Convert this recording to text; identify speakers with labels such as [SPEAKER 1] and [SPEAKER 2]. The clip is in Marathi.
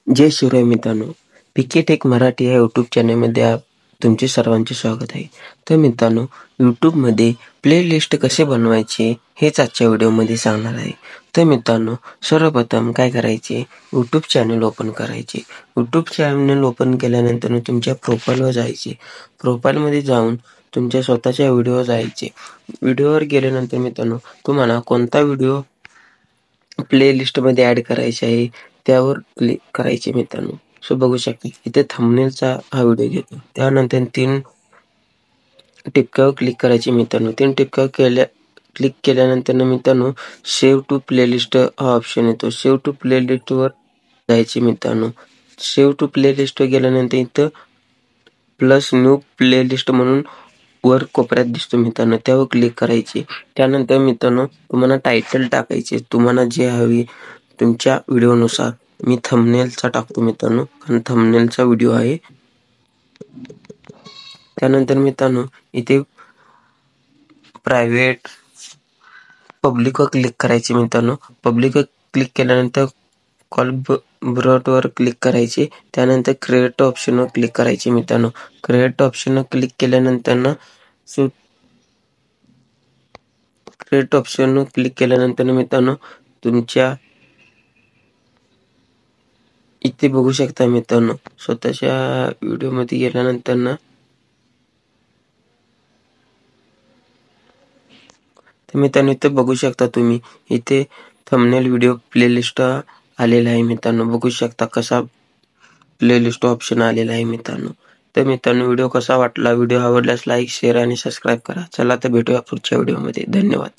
[SPEAKER 1] जय शिवराय मित्रांनो, पीके टेक मराठी या यूट्यूब चॅनलमध्ये तुमचे सर्वांचे स्वागत आहे. तर मित्रांनो, यूट्यूबमध्ये प्लेलिस्ट कसे बनवायचे हेच आजच्या व्हिडिओमध्ये सांगणार आहे. तर मित्रांनो, सर्वप्रथम काय करायचे, यूट्यूब चॅनल ओपन करायचे. यूट्यूब चॅनल ओपन केल्यानंतर तुमच्या प्रोफाईलवर जायचे. प्रोफाईलमध्ये जाऊन तुमच्या स्वतःच्या व्हिडिओवर जायचे. व्हिडिओवर गेल्यानंतर मित्रांनो, तुम्हाला कोणता व्हिडिओ प्लेलिस्टमध्ये ॲड करायचे आहे त्यावर क्लिक करायचे मित्रांनो. सो बघू शकता इथे थंबनेलचा हा व्हिडिओ घेतो. त्यानंतर 3 टिपक्यावर क्लिक करायचे मित्रांनो. 3 टिपक्यावर क्लिक केल्यानंतर मित्रांनो सेव्ह टू प्लेलिस्ट हा ऑप्शन येतो. सेव्ह टू प्लेलिस्टवर जायचे मित्रांनो. सेव्ह टू प्लेलिस्टवर गेल्यानंतर इथं प्लस न्यू प्लेलिस्ट म्हणून वर कोपऱ्यात दिसतो मित्रांनो, त्यावर क्लिक करायचे. त्यानंतर मित्रांनो तुम्हाला टायटल टाकायचे, तुम्हाला जे हवी तुमच्या व्हिडिओनुसार. मी थंबनेलचा टाकतो मित्रांनो, कारण थंबनेलचा व्हिडिओ आहे. त्यानंतर मित्रांनो इथे प्रायव्हेट पब्लिकवर क्लिक करायचे मित्रांनो. पब्लिकवर क्लिक केल्यानंतर वर क्लिक करायचे. त्यानंतर क्रिएट ऑप्शनवर क्लिक करायचे मित्रांनो. क्रिएट ऑप्शनवर क्लिक केल्यानंतर क्रिएट ऑप्शनवर क्लिक केल्यानंतर मित्रांनो तुमच्या इथे बघू शकता मित्रांनो, स्वतःच्या व्हिडिओमध्ये गेल्यानंतर तर मित्रांनो इथे बघू शकता तुम्ही, इथे थंबनेल व्हिडिओ प्लेलिस्ट आलेला आहे मित्रांनो. बघू शकता कसा प्लेलिस्ट ऑप्शन आलेला आहे मित्रांनो. तर मित्रांनो व्हिडिओ कसा वाटला, व्हिडिओ आवडल्यास लाईक, शेअर आणि सबस्क्राईब करा. चला तर भेटूया पुढच्या व्हिडिओमध्ये. धन्यवाद.